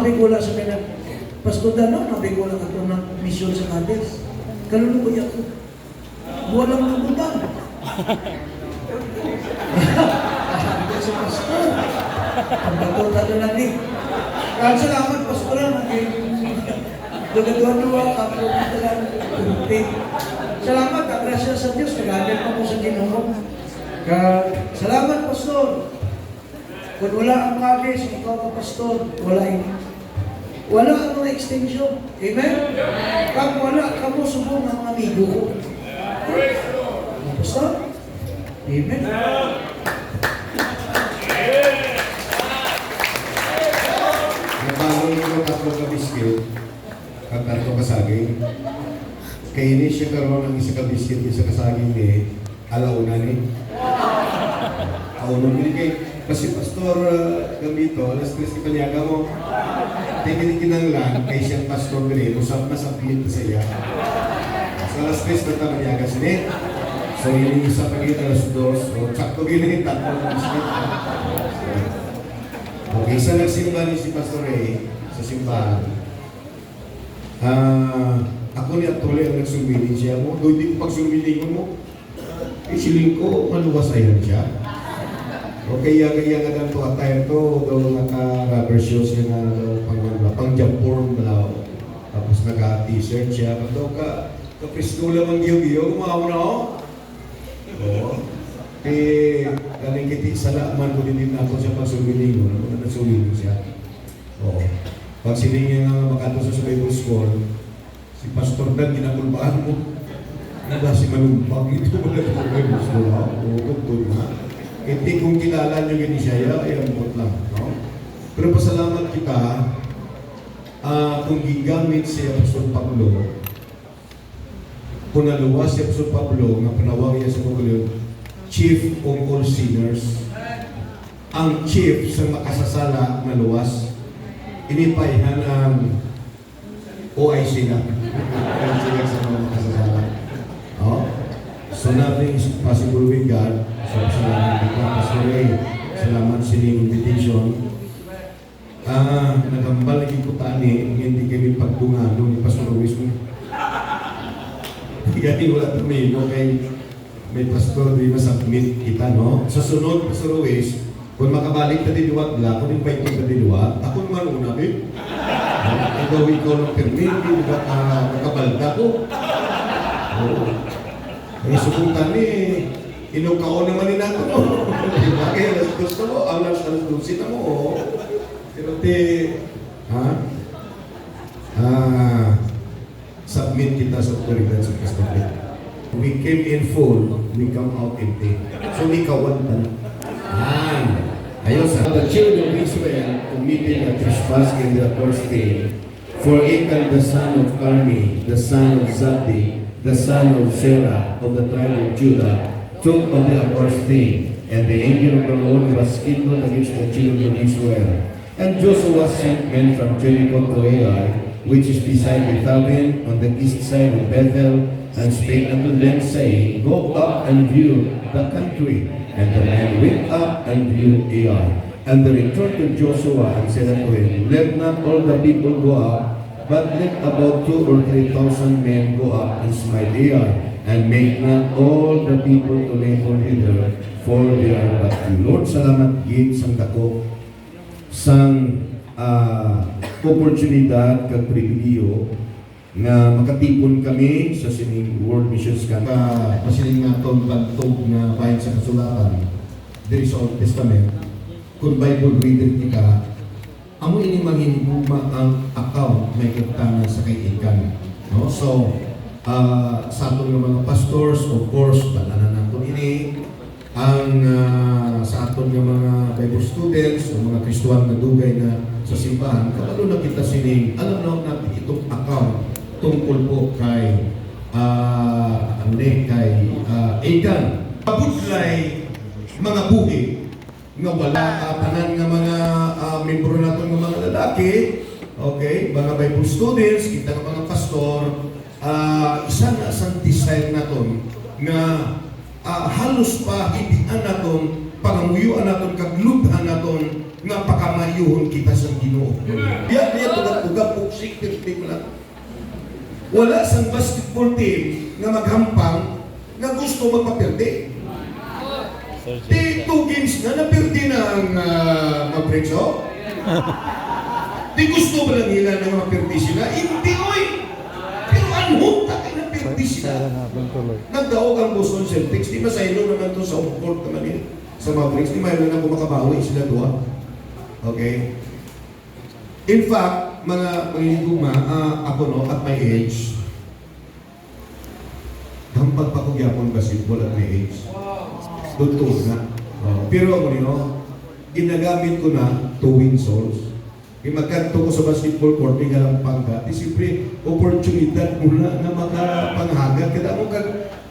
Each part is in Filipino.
nabigula sa kanya. Pastor Dano, nabigula ka ito ng misyon sa Cadiz. Ganun ko yan. Walang nabutang. Sabi ko sa pastor. Ang bato tayo lang eh. Kaya salamat, pastor. Duga-duwa, kapro dito lang. Salamat, agrasya sa Diyos. Nag-agad pa po sa Ginoo. Salamat, pastor. Kung wala ang Cadiz, ikaw ka, pastor, wala ang mga extension. Amen? Pag wala ka mo, subong ang amigo ko. Pastor? Amen? Nabago yung tatlo ka biskit at tatlo ka saging. Kaya hindi siya karoon ng isa ka biskit, isa ka saging ni alauna ni. Auna binigay. Kasi Pastor Gambito, alas 3 ni Palyaga mo, tinigin-kinanglan kay siyang Pastor Gambito, usap na sa pilit sa iya. Sa alas 3 na tamanyaga siya. So yun yung isa pagkita alas 2, so tsakto gilin, tatlo na biskit. Okay, isa nagsimba ni si Pastor Ray sa simbahan. Ako ni Atole ang nagsumbiling siya mo. Doon din pagsumbiling mo, isiling ko, maluwas ayan siya. Okay, kaya nga ganito attire to, daw naka-rubber shoes siya na pang-jump form na tapos naka-t-shirt siya. Daw ka-preschooler mang giyo-giyo, kumawa na ako. Oo. Galing kiti sa laaman ko din ako siya pag-sumiling. Nasumiling siya. Oo. Pag siling nga makato sa Bible School, si Pastor Dan, ginakulbaan mo. Ano si Malumpag? Ito mo na ito sa Bible School, ha? Oo, tugtog na. Hindi kung kilala nyo yun siya, ay ambot lang. No? Pero pasalamat kita, kung gigamit si Apostol Pablo, kung naluwas si Apostol Pablo, nga panawag niya sa Pablo, chief of all sinners, ang chief sa makasasala na luwas, inipayhan ang OIC na. Ang sila sa mga makasasala. Oh? So nothing is possible with God. So salamat kita, Pastor Ray. Salamat sa inyong invitation. Nagambal lagi ko tani, hindi kami pagdungano ni Pastor Ruiz mo. Hindi wala tumino kay may pastor di masubmit kita, no? Sa sunod, Pastor Ruiz, kung makabalik na diluwat la, kung yung paitong na diluwat, ako naman una, eh. Ikaw ng permit, hindi ba nakabalda ko? Oo. Ay, subukan eh. Inukao naman ni nato mo. Kaya alas gusto mo, alas 12 na mo. Pero submit kita sa otoridad sa Pastor. We came in full, we come out empty. So we kawan ayos the children of Israel committed a trespass in their first day. For Achan the son of Carmi, the son of Zabdi, the son of Serah of the tribe of Judah, took of the accursed thing, and the angel of the Lord was kindled against the children of Israel. And Joshua sent men from Jericho to Ai, which is beside Bethaven, on the east side of Bethel, and spake unto them, saying, Go up and view the country. And the men went up and viewed Ai. And they returned to Joshua and said unto him, Let not all the people go up, but let about 2,000 or 3,000 men go up and smite Ai, and make not all the people to labor hither, for they are but few. Lord, salamat gid sang dako sang oportunidad kag pribileyo nga makatipon kami sa sining World Missions Camp. Pasiling naton bantog nga bahin sa kasulatan diri sa Old Testament. Kung Bible reader ka, amo ini manginigugma ang account may kitanan sa kay Achan. No? So, sa atong mga pastors, of course, balanan nato ini ang sa atong mga Bible students, o mga Kristuhan na dugay na sa simbahan, kabalo na kita sining, alam na natin itong account tungkol po kay Achan. Pabudlay mga buhi nga wala tanan nga mga membro nato nga mga lalaki, okay, mga Bible students, kita nga mga pastor, isa na sang design naton nga halos pa hibian naton, pangamuyuan naton, kaglubhan naton nga pakamayuhon kita sa Ginoo. Yan Wala sang basketball team nga maghampang nga gusto magpapirde. Di 2 games na napirde na ang Mabrecho. Di gusto ba lang nila na mapirde sila? Hindi, oy! Pero anong tayo napirde sila? Nagdaog ang Boston Celtics. Di ba sa ilo naman to sa home court naman yun? Sa Mavericks, di mayroon na kumakabawi sila doon. Okay? In fact, mga higugma, ako no, at my age, hampag pa ko gyapon basketball at my age. Totoo na. Pero ako no, ginagamit ko na to win souls. Kaya magkanto ko sa basketball court, may galampang ka. Di siyempre, oportunidad muna na makapanghagat. Kada mo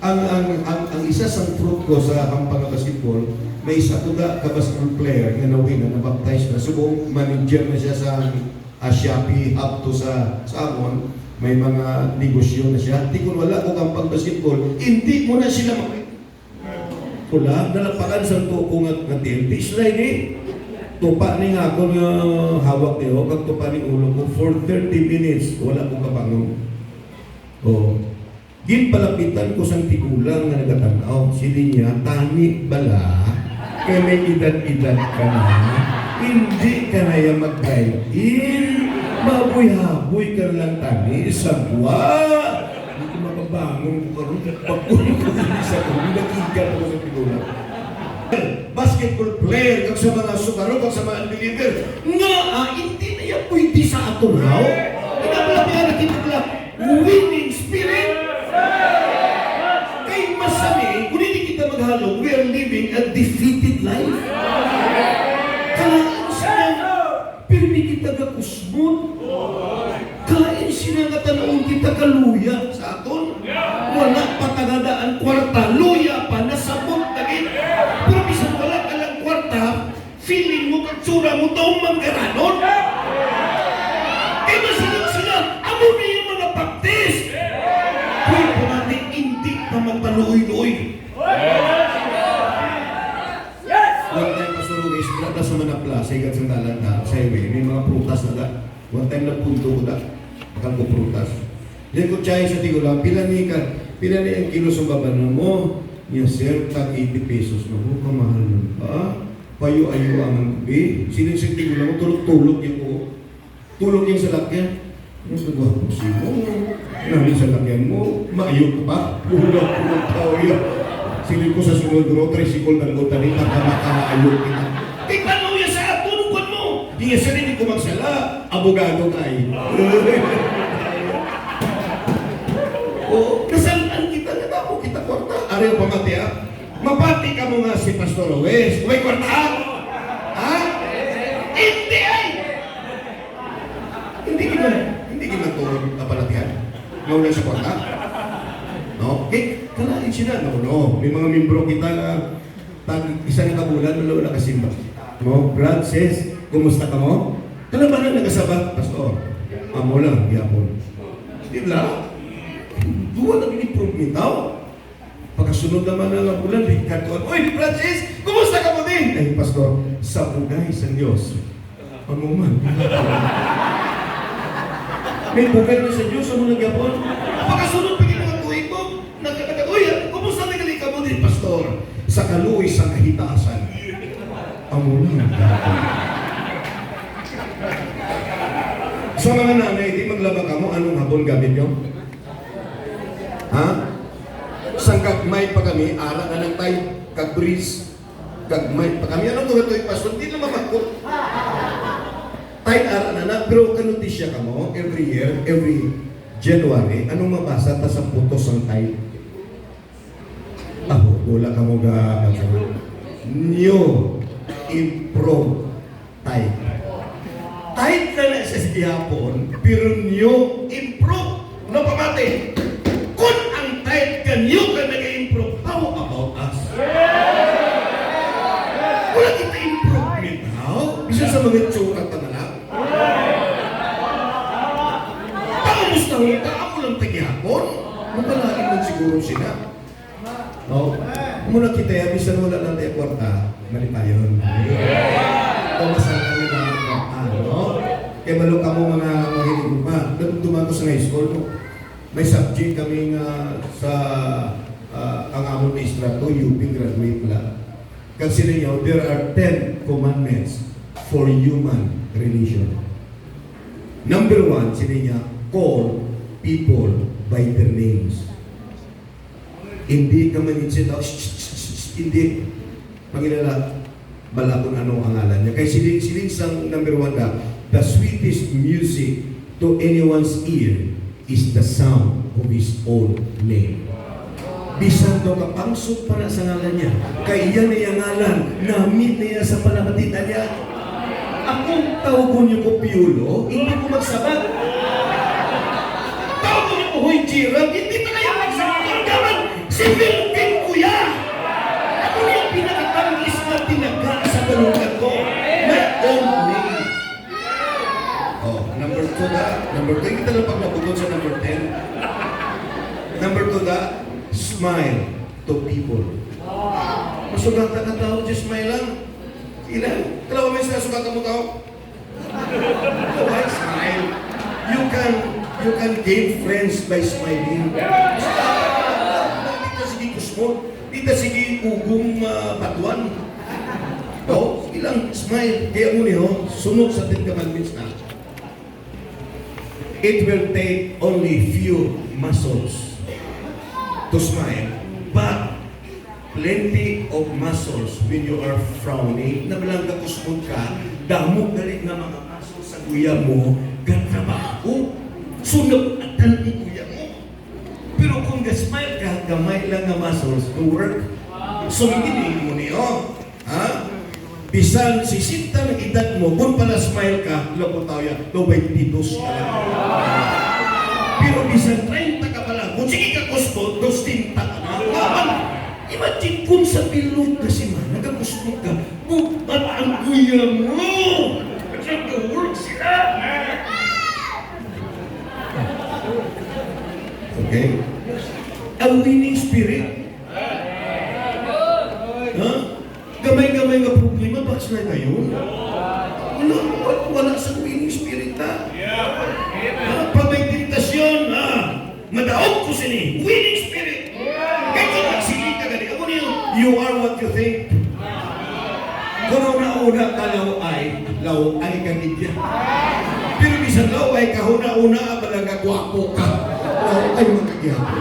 ang isa sa fruit ko sa hampang na basketball, may isa ko ka basketball player nga na-win na nabaptize na. Subong manager na siya sa Shopee up to sa Amon. May mga negosyo na siya. Di kung wala ko hampang basketball, hindi mo na sila makita. Kula, nalapakan sa to kung nga team. Di sila ini. Tupa ni nga ako nga hawak niyo, kag tupa ni ulo ko for 30 minutes, wala ko kapangon. Ginpalapitan ko sang tigulang nga nagatanaw, sili niya, tani bala, kaya may edad-edad ka na, hindi ka na yung mag-guide-in, mabuy-haboy ka lang tani, sagwa, hindi ko makabangon ko karoon, pagkulong ko sa kong, nakikat ako sa tigulang. Basketball player, kag sa mga sukaro, kag sa mga unbeliever, nga, hindi na yan pwede sa ato raw. Pinapalapihan na kita pala, winning spirit. Kay masami, kung hindi kita maghalo, we are living a defeated life. Kalaan sila, pirmi kita kakusmon. Kain sila nga tanaong kita kaluya sa aton. Wala patangadaan kwarta, luya pa, nasabot lagi. Pero bisan wala ka lang kwarta, feeling mo katsura mo taong manggaranon. Kaya masinag sila, amo na yung mga baptist. Kaya po natin hindi pa magpaluoy-luoy. One time pasurugis, pinata sa manapla, sa ikat sa dalan na, sa highway, may mga prutas na da. One time na punto ko da, bakal ko prutas. Yan ko chay sa tigulang, pila ni ang kilo sa babanan mo, niya sir, tag 80 pesos na mo, kamahal nun ba? Payo-ayo ang gabi. Sinisig tigulang mo, tulog yung ko. Tulog yung sa lakyan. Ano sa gwapo si mo? Nami sa lakyan mo, maayo ka pa? Pulang tao yan. Silip ko sa sunod ro, tricycle ng gotanin, magkamakaayo kita. Tingnan mo yan sa atulungan mo! Di nga sarili ko magsala, abogado tayo. Kasalaan kita, natamo kita kwarta. Ariyo pa mati ha? Mapati ka mo nga si Pastor Owes. May kwarta ha? Ha? Hindi ay! Hindi kinatulog na palatihan. Naulan sa kwarta. No? Kalain sila. No. May mga membro kita na isang kabulan, wala kasimba. No? Brad says, kumusta ka mo? Kala ba na nagasabat, Pastor? Amo lang, yapon. Di ba? Duwa na in-improvement daw. Pagkasunod naman ng bulan, kantuan, Oy, Francis, kumusta ka mo din? Ay, Pastor, sa bugay sa Diyos. Ano man? May bugay na sa Diyos, ano nagyapon? Pagkasunod, pagin mga tuwing ko, Uy, kumusta nagali ka mo din, Pastor? Sa kaluwi sa kahitasan. Amo lang. Sa mga nanay, di maglaba ka mo, anong hapon gamit nyo? Ha? Sang kagmay pa kami, ara na lang tayo, kagbris, kagmay pa kami. Anong tuwa ito, Pastor? Hindi na mamakot. Tayo ara na na, pero kanutisya ka mo, every year, every January, anong mabasa ta sa putos ang tayo? Wala ka mo ga, new, improve, tayo. Tayo na na sa siyapon, pero new, improve, no pamati. Kung ang tayo kanyo ka nag-improve, how about us? Wala kita improvement, how? Bisa sa mga tsura ka na lang. Pangamusta mo ka, ako lang tagyapon. Magpalain lang siguro sila. No? Muna kita yan, bisan wala lang tayo kwarta, malipayon. Tumasal kami na ng kwarta, no? Kaya malo ka mo mga mahilig pa. Dumang ko sa high school, no? May subject kami nga sa ang amon na istrato, UP graduate lang. Kasi ninyo, there are 10 commandments for human relation. Number 1, sila niya, call people by their names. Hindi ka manitsin, hindi. Pangilala, bala kung ano ang ngalan niya. Kaya siling sang number 1 na, the sweetest music to anyone's ear is the sound of his own name. Bisan daw kapangsot para sa ngalan niya. Kaya iyan na yung ngalan, na-meet niya sa palapatitan niya. Akong tawag niyo ko Piolo, hindi ko magsabat. Tawag niyo ko Hoy Gerald, hindi pa kayo magsabat. Ang gaman, si Philippine Kuya. Ako na yung pinakatangis na tinaga sa balungan ko. My own name. Oh, number 2 na. Number 2, kita lang pag nabukod sa number 10. Number 2 na, smile to people. Masugat ka tao, just smile lang. Ilan? Kalawa may sinasugat ka mo tao? Why smile? You can gain friends by smiling. Dito sige kusmo. Dito sige ugong batuan. O, sige lang, smile. Kaya mo niyo, sunod sa 10 commandments na. It will take only few muscles to smile, but plenty of muscles when you are frowning. Nabalang kakusmod ka, damo galit na mga muscles sa kuya mo, gatrabaho, sunod at talbi kuya mo. Pero kung ga-smile ka, gamay lang na muscles to work. So, hindi mo niyo. Ha? Bisan si sinta ng edad mo, kung pala smile ka, labo tao yan, lobay titos ka lang. Pero bisan 30 ka pala, kung sige ka kuspo, 2 ka na. Imagine kung sa pilot kasi man, nagkakuspo ka, bupat ang kuya mo! Nag-work sila! Okay? A winning spirit. Ha? Gamay-gamay nga problema, bakit sila ngayon? Wala sa winning spirit na. Pag may tentasyon, madaog ko sila. Winning spirit. Kahit kung nagsili ka gani, ako niyo, you are what you think. Kung una-una ka law ay kanidya. Pero bisan law ay kahuna-una, malagagwapo ka. Law ay magagyapo.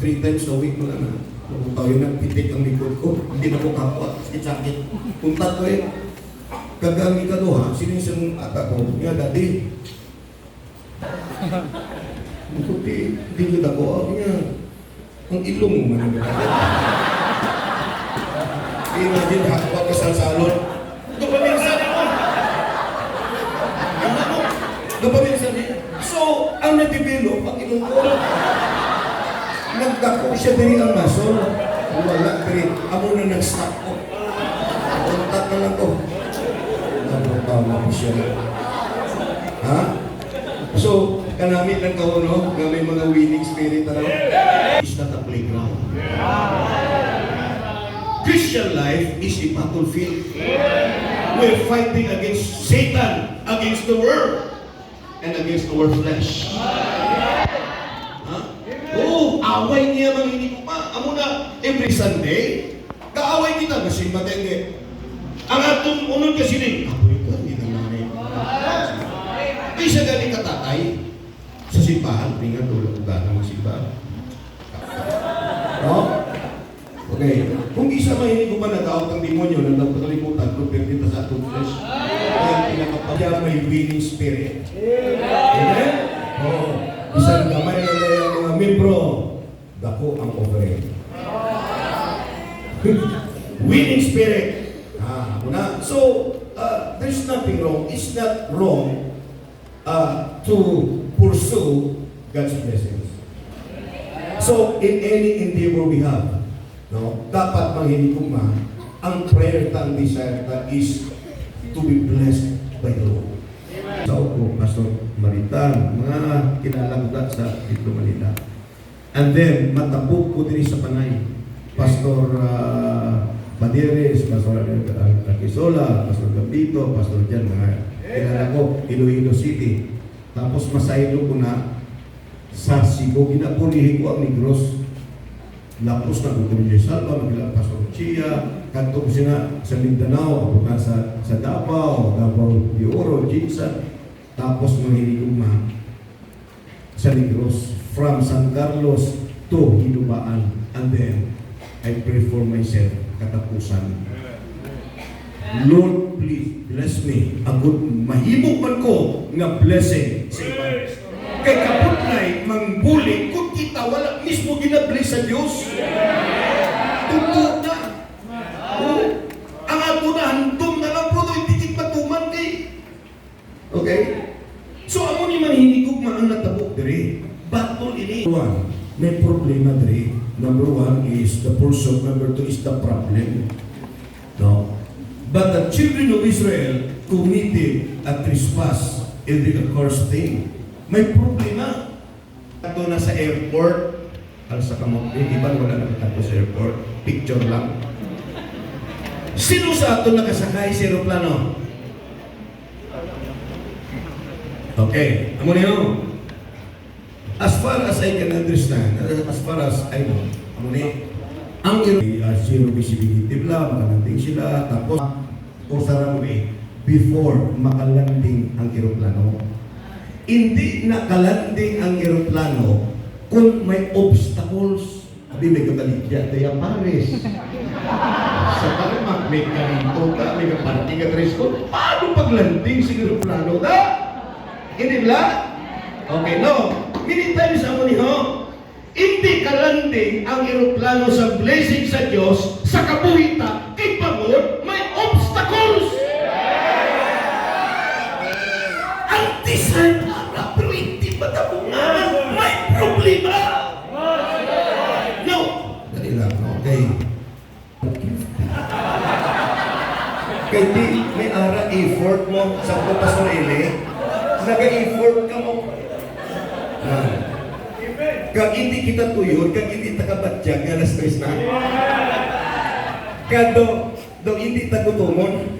3 times a week mo lang na. Kung tayo nagpitik ang likod ko, hindi na ko kapwa, sakit. Punta ko kagamit ka doon ha, sinisang ata ko, nga dati. Hindi kita ko, nga, ang ilong mo man ang imagine hakwa ka sa salon. Ito pa minsan mo. Ito pa minsan mo. So, ang nag-develop, ang ilong ko, nagdako siya diri ang mason. Wala diri. Amo na nag-stop ko. Kontak na lang ko. Napapama ko siya. Ha? So, kanamit lang ka no? Na may mga winning spirit na lang. It's not a playground. Christian life is a battlefield. We're fighting against Satan, against the world, and against our flesh. Oo, away niya mga hindi ko pa. Amo na, every Sunday, kaaway kita kasi matenge. Ang atong unod kasi ni, apoy ko, hindi na nanay. Isa galing katatay, sa simbahan, tingnan tulad ko gano'n ng simbahan. No? Okay. Kung isa mahinig ko pa nag-out ang demonyo na nagpatalimutan, kung pwede kita sa atong flesh, kaya pinakapagya may winning spirit. Amen? Oo. Isang gamay na yung mga membro, dako ang offering. Winning spirit. Una. So, there's nothing wrong. It's not wrong to pursue God's blessings. So, in any endeavor we have, no, dapat manghihigugma, ang prayer ta, ang desire ta is to be blessed by the Lord. Sa ako, Pastor Maritan, mga kilala ko sa dito Manila. And then, matapog ko din sa Panay. Pastor Baderes, Pastor Akisola, Pastor Gambito, Pastor Jan, mga kilala ko, Iloilo City. Tapos masaylo ko na sa Cebu, ginapunihin ko ang Negros. Lapos na kung kami Salva, maglapas ko Chia, kanto ko sila sa Mindanao, ako na sa Davao, Davao de Oro, Jinsan. Tapos mahilig ko sa Negros, from San Carlos to Hinubaan. And then, I pray for myself, katapusan. Lord, please bless me. Ang good, mahimo man ko nga blessing sa iba. Kay kaputlay, mangbuli, kung kita, wala mismo ginabless sa Diyos. Tugtog na. Oh, ang ato na, handom na lang, pero hindi matuman kay. Okay? So, amo ni manhinigog ang natabok diri. Battle ini. One, may problema diri. Number one is the person. Number two is the problem. No? But the children of Israel committed a trespass in the accursed thing. May problema. Ato na sa airport. Sa kamot, iba wala nakatapo sa airport. Picture lang. Sino sa ato nakasakay sa aeroplano? Okay, amo niyo. As far as I can understand, as far as I know, amo niyo. Ang zero visibility bla, makalanding sila, tapos usarang way before makalanding ang aeroplano. Hindi nakalanding ang aeroplano kung may obstacles. Abi may kagaligya tayo Paris. Sa Parimak, may karito ka, may kaparting ka tres ko. Paano paglanding sa aeroplano? Hindi ba? Okay, no. Many times ako niyo, hindi kalanding ang aeroplano sa blessing sa Diyos, sa kabuhita, kay pagod, may obstacles. Ang design ara, pero hindi matabungan, may problema. No. Dali lang, okay. Kaya di, may ara effort mo sa Pastor Eli, nag-effort ka mo. Kag hindi kita tuyon, kag hindi takabatyag, alas 3 na. Kag do hindi tagutumon.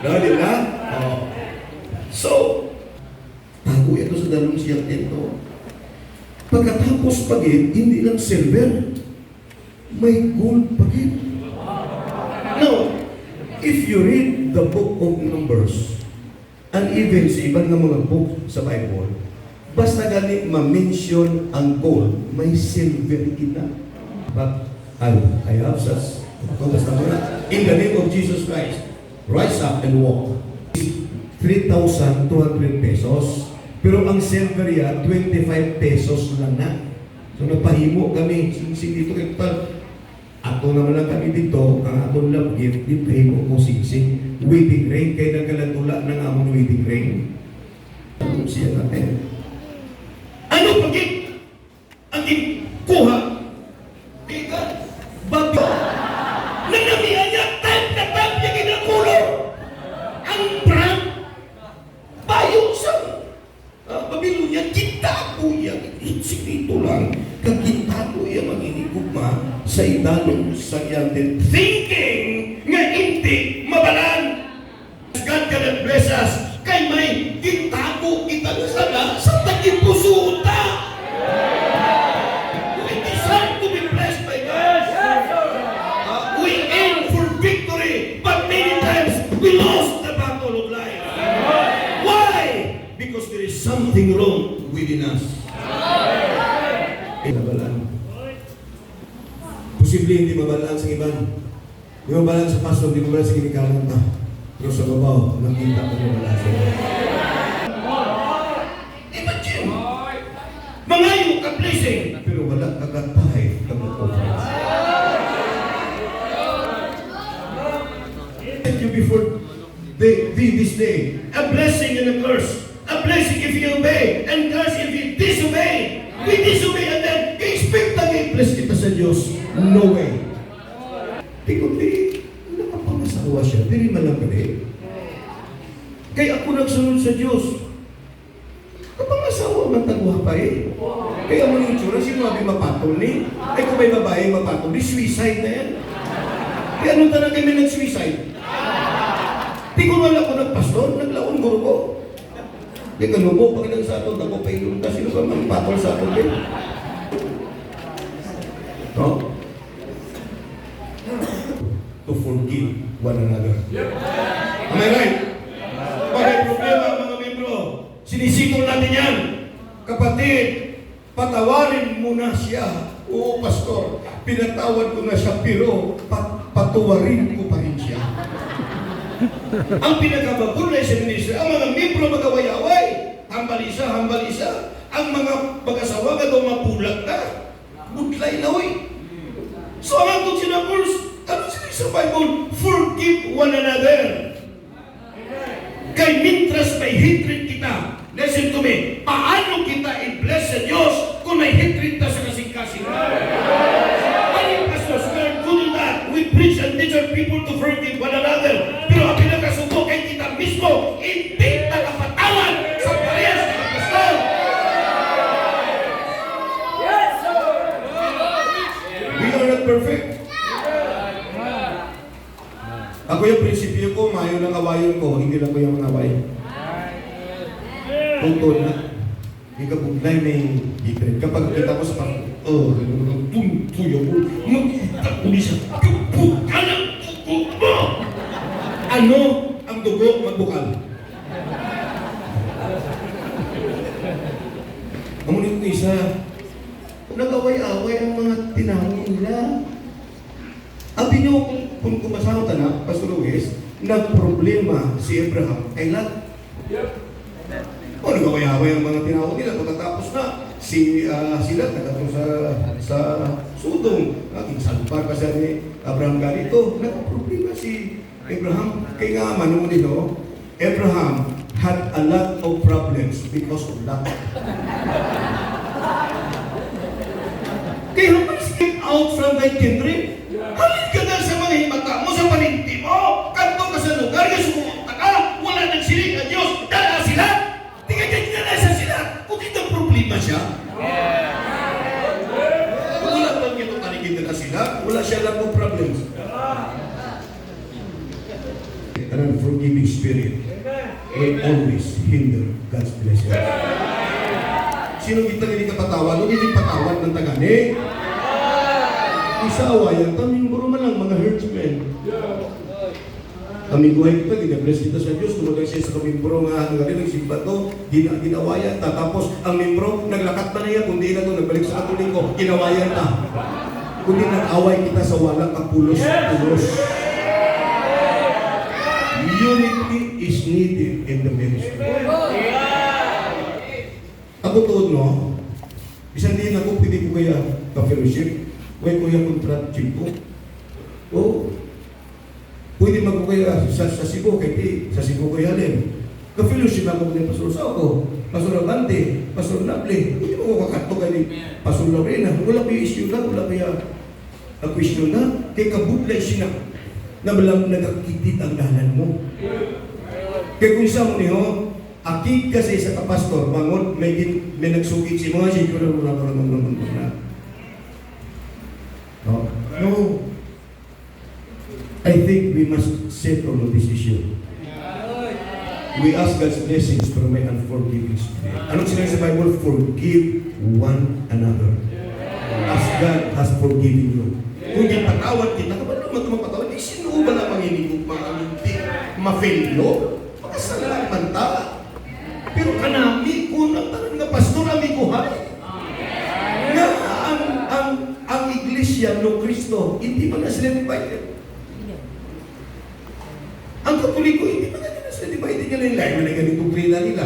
No, di ba? Oh. So, tago ito sa dalawang siyang ito. Pagkatapos pagit, hindi lang silver, may gold pagit. Now, if you read the book of Numbers, and even sa ibang mga book sa Bible, basta gani ma-mention ang gold, may silver kita. But I have such, in the name of Jesus Christ, rise up and walk. 3,200 pesos. Pero ang silver yan, 25 pesos lang na. So nagpahimo kami, singsing dito kay Tal. Ato naman lang kami dito, ang atong love gift, ipahimo ko singsing. Wedding ring, kaya nagkalatula ng among wedding ring. Ano siya natin? Ano pagit? Ang kuha? Ika? Bago? Nanamihan niya, type na type niya ginakulor. Ang brand, bayo sa Babylonia, kita po yan. Insigito lang. Kagita po yan mag-inikugma sa idalong sa iyantin. Thinking nga hindi mabalan. God can bless us. Kay may gitago kita na sana sa tagipusuta. We deserve to be blessed by God. We aim for victory, but many times we lost the battle of life. Why? Because there is something wrong within us. Nabalaan. Posible hindi mabalaan sa iban. Hindi mabalaan sa pastor, hindi mabalaan sa kinikalan ta. Pero sa babaw, nakita ko mabalaan sa iban. Imagine! Mangayo ka blessing! Pero wala kagatahay kag-conference. Thank you before this day. A blessing and a curse. A blessing if you obey, and curse if you disobey. We disobey and then expect na i-bless kita sa Diyos. No way. Kundi, nakapangasawa siya. Dili man lang kami. Kaya ako nagsunod sa Diyos. Kapangasawa man tagwa pa eh. Kaya mo yung tsura, sino nabi mapatol ni? Ay kung may babae mapatol, di suicide na yan. Kaya anong tanang kami nag-suicide? Di ko wala ko nagpastor, naglaon guro ko. Di ka lubo, pag ilang sa aton, ako pa ilong ka, sino ka mang patol sa aton din? No? To forgive one another. Am I right? Bakit problema mga membro? Sinisipol natin yan. Kapatid, patawarin mo na siya. Oo, pastor, pinatawad ko na siya, pero patuwarin ko pa rin siya. Ang pinagkabagulay sa ministry, ang mga membro magaway-away, hambal isa. Ang mga mag-asawa ka daw mapulat na. Budlay na, oy. So, ang atong sinapos, ano sila sa Bible? Forgive one another. Kay mintras may hatred kita. Listen to me. Paano kita i-bless sa Diyos kung may hatred ta sa kasing-kasing? Many pastors, we are good in that. We preach and teach our people to forgive one another. Pero ang pinakasubo kay kita mismo, hindi nakapatawad sa parehas ng pastor. We are not perfect. Ako yung prinsipyo ko, mayo ng awayon ko, hindi lang ko yung mga awayon. Tungkol na, ikabuglay may hatred. Kapag kita ko sa parang, tuntuyo ko, magkita ko niya, kabukal ang dugo mo! Ano ang dugo magbukal? Amunin ko isa, nag-away-away ang mga tinawag nila. Abi nyo, kung kumasama na, Pastor Luis, nagproblema si Abraham kay Lot. O nag-away-away ang mga tinawag nila. Pagkatapos na, sila nagkatong sa Sodom. Naging salupar pa siya ni Abraham ganito. Nagproblema si Abraham. Kaya nga manong nito, Abraham had a lot of problems because of Lot. Kaya mas get out from thy kindred. Halin ka na sa mga himata mo, sa paninti mo. Kanto ka sa lugar, sumunta ka. Wala nang siling ang Diyos. Dala sila. Tingnan na sa sila. Kung ito problema siya. Kung wala pang ito taligid na sila, wala siya lang ng problems. An unforgiving spirit will always hinder God's blessing. Sino kita hindi kapatawan? Huwag hindi patawan ng tagani. Isa awayan, kaming buro man lang mga herdsmen. Kaming buhay kita, gina-bless kita sa Diyos. Tumagal siya sa kaming buro nga, nagsimba to, ginawayan ta. Tapos ang membro, naglakat na niya, kundi na to, nagbalik sa katuling ko, ginawayan ta. Kundi nag-away kita sa walang kapulos-pulos. Unity is needed in the ministry. Ako tuod no, isang din ako, pwede ko kaya ka-fellowship. Huwag ko yung contract po. O, pwede magkukaya sa Cebu, kaya sa Cebu ko yalim. Ka-fellowship ako ng Pastor Sauco, Pastor Abante, Pastor Nable. Hindi mo kakato kayo ni Pastor Lorena. Wala pa yung issue na, wala pa yung question na. Kaya kabutlay siya na malang nagkakitid ang dahanan mo. Kaya kung isa mo niyo, akit kasi sa kapastor, bangon, may nagsugit si mga siya, No. I think we must settle on this issue. We ask God's blessings for my unforgiving spirit. Anong sinabi sa Bible? Forgive one another. As God has forgiven you. Kung di patawad kita, kapag naman ito mapatawad, sino ba na manginigog maaminti? Ma-failure? Makasalaman ta. Pero kanami, kung ang tanong nga pastor, amiguhay. Nga ang iglesia no Kristo, hindi man na sila divided. Ang Katoliko, hindi man na sila divided. Yan ang lain na ganitong doktrina nila.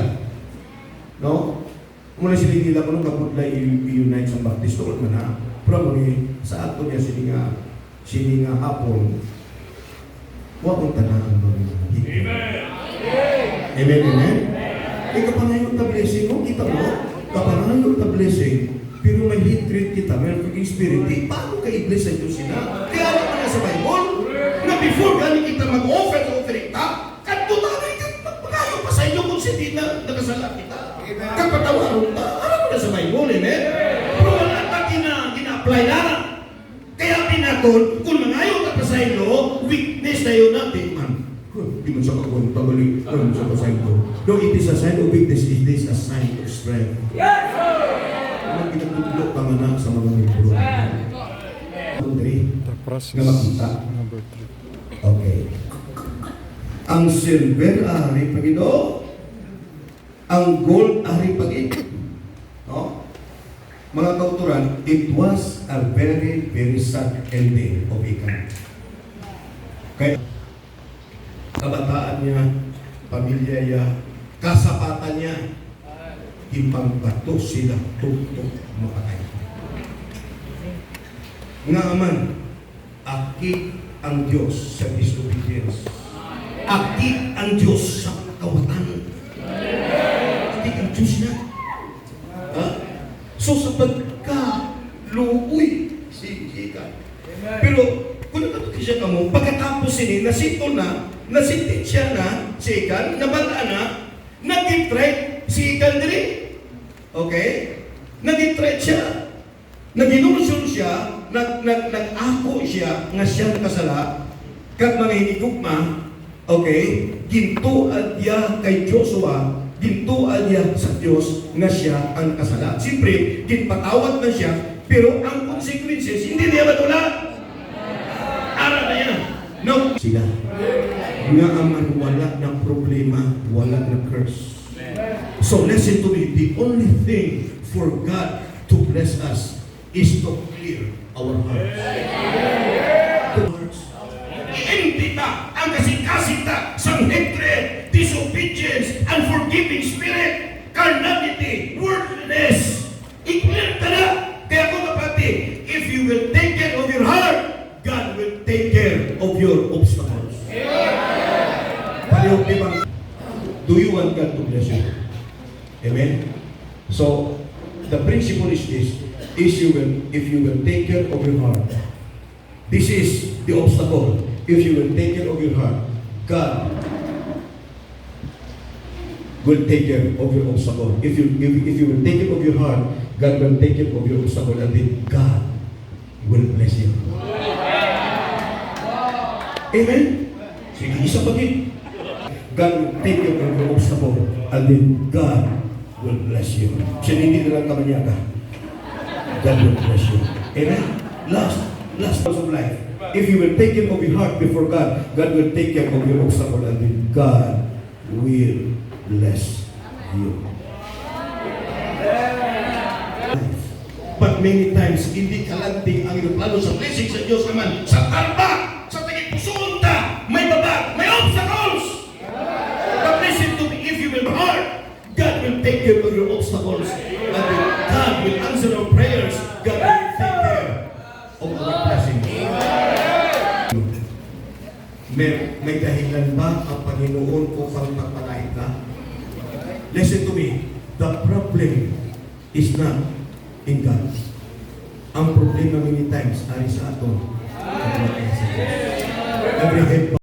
No? Muna sila nila kung kaputla i-unite sa Baptist, doon man na. Pero sa ato niya sininga hapon, huwag mong tanahan ba mga hito. Amen, amen? Kapanayon ta blessing mo, kita mo? Kapanayon ta blessing, pero may hatred kita, may freaking spirit, paano ka i-bless sa Diyos sila? Kaya alam mo na sa Bible, na before gani kita mag-offer sa offering ta, kanto tayo ka, magpagayo pa sa inyo kung hindi na nakasala kita. Kapatawaron ta, alam mo na sa Bible, amen? Pero wala ta gina-apply na. Kaya pinaton, kung nangayon ka pa sa inyo, weakness na yun natin, man. Di mo siya kakuha, pabalik, ano siya ka sign ko. No, it is a sign of weakness, it is a sign of strength. Ano pinatutulog ka man na sa mga libro? The process Na makita. number 3. Okay. Ang silver ari Panginoon. Ang gold ari Panginoon. No? Mga kauturan, it was a very, very sad ending of Achan. Kaya kabataan niya, pamilya niya, kasapatan niya, impang bato sila tutok mapatay. Nga aman, akit ang Diyos sa disobedience. Akit ang Diyos sa kawatan. Akit ang Diyos na. Ha? So sa pagka-luoy si Achan. Pero kung nakatuki siya kamo, pagkatapos sini, nasito na, nasintit siya na si Achan, nabala na, nag-threat si Achan diri. Okay? Nag-threat siya. Naginursun siya, nag-ako siya, nga siya nakasala, kag mga hinigugma, okay, gintuad niya kay Joshua, gintuad niya sa Diyos nga siya ang nakasala. Siyempre, ginpatawad na siya, pero ang consequences, hindi niya matula. Aral na yan. No. Sila. Nga aman wala ng problema, wala ng curse. So listen to me, the only thing for God to bless us is to clear our hearts. Hindi ta ang kasing-kasita sa hatred, disobedience, unforgiving spirit, carnality, worldliness. I-clear ta na. Kaya kung kapatid, if you will take care of your heart, God will take care of your obstacles. Palihog, di ba? Do you want God to bless you? Amen? So, the principle is this. If you will take care of your heart, this is the obstacle. If you will take care of your heart, God will take care of your obstacle. If you will take care of your heart, God will take care of your obstacle, and then God will bless you. Amen? Sige, isa pa din. God will take care of your obstacle, and then God will bless you. Siya hindi na lang kamanyaga. God will bless you. Amen? Last part of life. If you will take care of your heart before God, God will take care of your obstacle, and then God will bless you. But many times, hindi kalanting ang iyong plano sa blessing sa Diyos naman. Sa tarba, sa tingin pusunta, may baba, may obstacles. But listen to me, if you will heart, God will take care of your obstacles. And then God will answer our prayers. God will take care of our blessings. May dahilan ba ang Panginoon upang pagpalain ka? Listen to me. The problem is not in God. Ang problema many times ay sa aton. Every head